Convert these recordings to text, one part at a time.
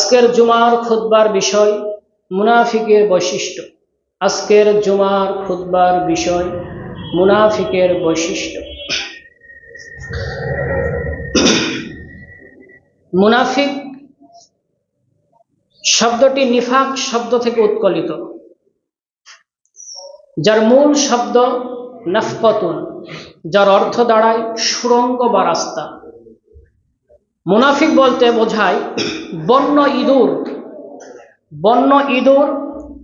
আজকের জুমার খুতবার বিষয় মুনাফিকের বৈশিষ্ট্য। আজকের জুমার খুতবার বিষয় মুনাফিকের বৈশিষ্ট্য। মুনাফিক শব্দটি নিফাক শব্দ থেকে উৎকলিত, যার মূল শব্দ নাফকাতুন, যার অর্থ দাঁড়ায় সুড়ঙ্গ বা রাস্তা। মুনাফিক বলতে বোঝায় বন্য ইঁদুর। বন্য ইঁদুর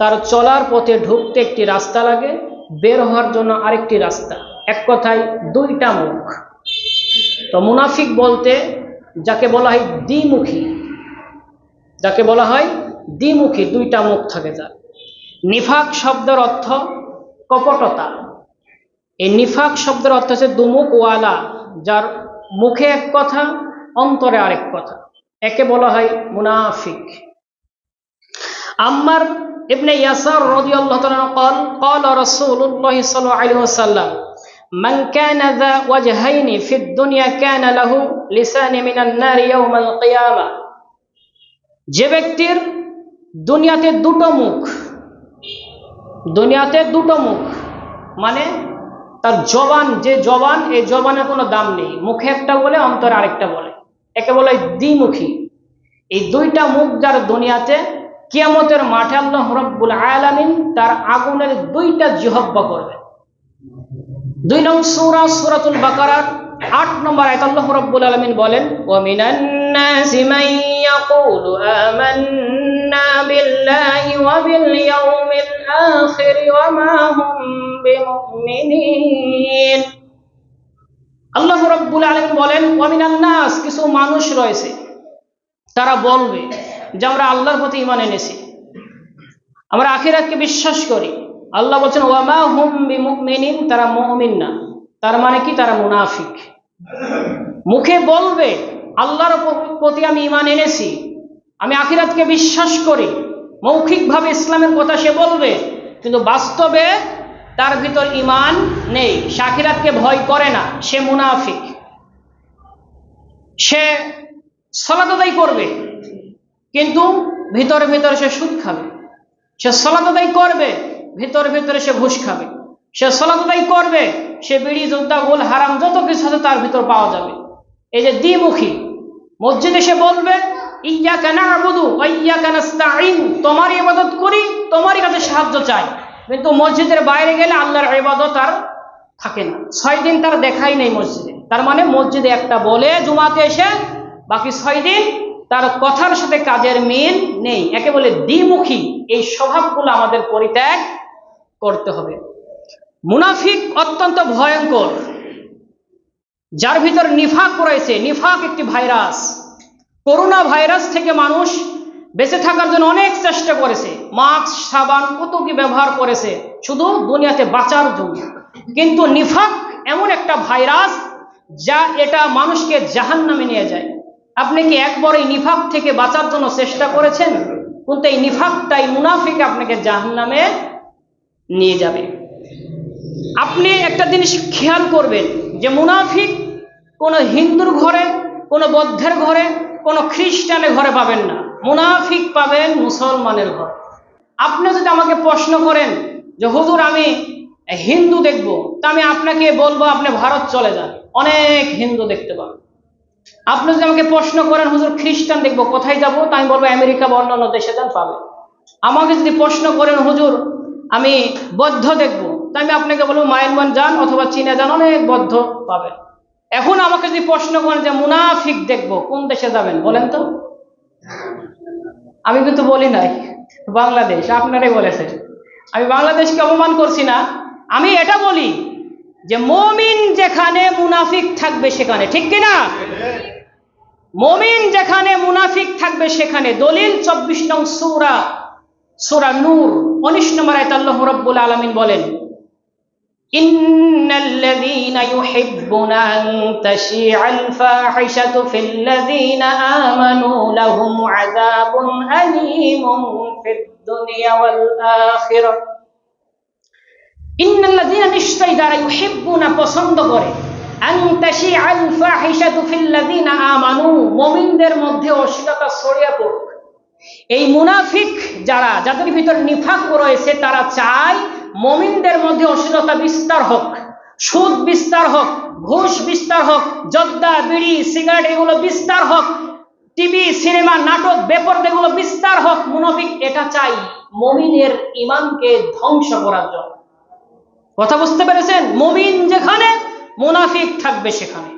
তার চলার পথে ঢুকতে একটি রাস্তা লাগে, বের হওয়ার জন্য আরেকটি রাস্তা, এক কথায় দুইটা মুখ। তো মুনাফিক বলতে যাকে বলা হয় দ্বিমুখী, যাকে বলা হয় দ্বিমুখী, দুইটা মুখ থাকে যার। নিফাক শব্দের অর্থ কপটতা। এই নিফাক শব্দের অর্থ হচ্ছে দুমুখ ওয়ালা, যার মুখে এক কথা অন্তরে আরেক কথা, একে বলা হয় মুনাফিক। আম্মার ইবনে ইয়াসার রাদিয়াল্লাহু তাআলা قال قال رسول الله صلى الله عليه وسلم من كان ذا وجهين في الدنيا كان له لسان من النار يوم القيامة। যে ব্যক্তির দুনিয়াতে দুটো মুখ, দুনিয়াতে দুটো মুখ মানে তার জবান, যে জবান, এই জবানের কোনো দাম নেই, মুখে একটা বলে অন্তরে আরেকটা বলে, একে বলে দ্বিমুখী। এই দুইটা মুখ যার দুনিয়াতে, কিয়ামতের মাঠে আল্লাহ রাব্বুল আলামিন তার আগুনের দুইটা জিহ্বা করবে। 2 নং সূরা সূরাতুল বাকারার 8 নম্বর আয়াত আল্লাহ রাব্বুল আলামিন বলেন, ওয়া মিনান নাসি মান ইয়াকুলু আমান্না বিল্লাহি ওয়া বিল ইয়াউমিল আখির ওয়া মা হুম বিমুমিনিন। আল্লাহ রাব্বুল আলামিন বলেন, ওয়া মিনান নাস, কিছু মানুষ রয়েছে তারা বলবে যে আমরা আল্লাহর প্রতি ঈমান এনেছি, আমরা আখিরাতকে বিশ্বাস করি। আল্লাহ বলছেন ওয়া মা হুম বিমুমিনিন, তারা মুমিন না। তার মানে কি? তারা মুনাফিক। মুখে বলবে আল্লাহর প্রতি আমি ঈমান এনেছি, আমি আখিরাতকে বিশ্বাস করি, মৌখিকভাবে ইসলামের কথা সে বলবে, কিন্তু বাস্তবে তার ভিতর ঈমান নেই, সে আখিরাতকে ভয় করে না, সে মুনাফিক। সে সালাত আদায় করবে কিন্তু ভিতরে ভিতরে সে সুদ খাবে। সে সালাত আদায় করবে, ভিতরে ভিতরে সে ঘুষ খাবে। সে সালাত আদায় করবে, সে বিড়ি, জুদ্দা, গোল, হারাম যত কিছু আছে তার ভিতর পাওয়া যাবে। এই যে দ্বিমুখী। মসজিদে সে বলবে ইয়্যাকা না'বুদু ওয়া ইয়্যাকা নাস্তাঈন, তোমারই ইবাদত করি, তোমারই কাছে সাহায্য চাই, কিন্তু মসজিদের বাইরে গেলে আল্লাহর ইবাদত আর থাকে না। 6 দিন তার দেখাই নেই মসজিদে। তার মানে মসজিদে একটা বলে জুমাতে এসে, বাকি 6 দিন তার কথার সাথে কাজের মিল নেই, একে বলে দ্বিমুখী। এই স্বভাবগুলো আমাদের পরিত্যাগ করতে হবে। মুনাফিক অত্যন্ত ভয়ঙ্কর, যার ভিতর নিফাক রয়েছে। নিফাক একটি ভাইরাস। করোনা ভাইরাস থেকে মানুষ বেঁচে থাকার জন্য অনেক চেষ্টা করেছে, মাস্ক, সাবান, কত কি ব্যবহার করেছে শুধু দুনিয়াতে বাঁচার জন্য। কিন্তু নিফাক এমন একটা ভাইরাস যা এটা মানুষকে জাহান্নামে নিয়ে যায়। আপনি কি একবার এই নিফাক থেকে বাঁচার জন্য চেষ্টা করেছেন? কিন্তু এই নিফাকটাই, মুনাফিক আপনাকে জাহান্নামে নিয়ে যাবে। আপনি একটা জিনিস খেয়াল করবেন যে মুনাফিক কোনো হিন্দুর ঘরে, কোনো বৌদ্ধের ঘরে, কোনো খ্রিস্টানের ঘরে পাবেন না, মুনাফিক পাবেন মুসলমানের ঘরে। আপনি যদি আমাকে প্রশ্ন করেন যে হুজুর আমি হিন্দু দেখব, তা আমি আপনাকে বলবো আপনি ভারত চলে যান, অনেক হিন্দু দেখতে পাবেন। আপনি যদি আমাকে প্রশ্ন করেন হুজুর খ্রিস্টান দেখবো, কোথায় যাবো, তা আমি বলবো আমেরিকা বা অন্যান্য দেশে যান, পাবেন। আমাকে যদি প্রশ্ন করেন হুজুর আমি বৌদ্ধ দেখবো, তা আমি আপনাকে বলবো মায়ানমার যান অথবা চীনে যান, অনেক বৌদ্ধ পাবেন। এখন আমাকে যদি প্রশ্ন করেন যে মুনাফিক দেখবো, কোন দেশে যাবেন বলেন তো? আমি কিন্তু বলি নাই বাংলাদেশ, আপনারাই বলেছেন। আমি বাংলাদেশকে অপমান করছি না, আমি এটা বলি যে মুমিন যেখানে মুনাফিক থাকবে সেখানে, ঠিক কিনা? মুমিন যেখানে মুনাফিক থাকবে সেখানে। দলিল 24 নং সূরা নূর 19 নম্বর আয়াতে আল্লাহ রাব্বুল আলামিন বলেন, ইন্নাল্লাযীনা ইউহিব্বুনা আন তাশিআল ফাহিশাতু ফিল্লাযীনা আমানু লাহুম আযাবুন আলীমুন ফিদ দুনিয়া ওয়াল আখিরাহ। ইন্নাল্লাযীনা, নিশ্চয়ই যারা, ইউহিব্বুনা, পছন্দ করে, আন তাশিআল ফাহিশাতু ফিল্লাযীনা আমানু, মুমিনদের মধ্যে অশ্লীলতা ছড়িয়ে পড়ুক, এই মুনাফিক যাদের ভিতর নিফাক রয়েছে, তারা চায় মুমিনদের মধ্যে অশ্লীলতা বিস্তার হোক, সুদ বিস্তার হোক, ঘুষ বিস্তার হোক, জর্দা, বিড়ি, সিগারেট এগুলো বিস্তার হোক, টিভি, সিনেমা, নাটক, বেপরদা এগুলো বিস্তার হোক। মুনাফিক এটা চাই মুমিনের ঈমানকে ধ্বংস করার জন্য। কথা বুঝতে পেরেছেন? মুমিন যেখানে, মুনাফিক থাকবে সেখানে।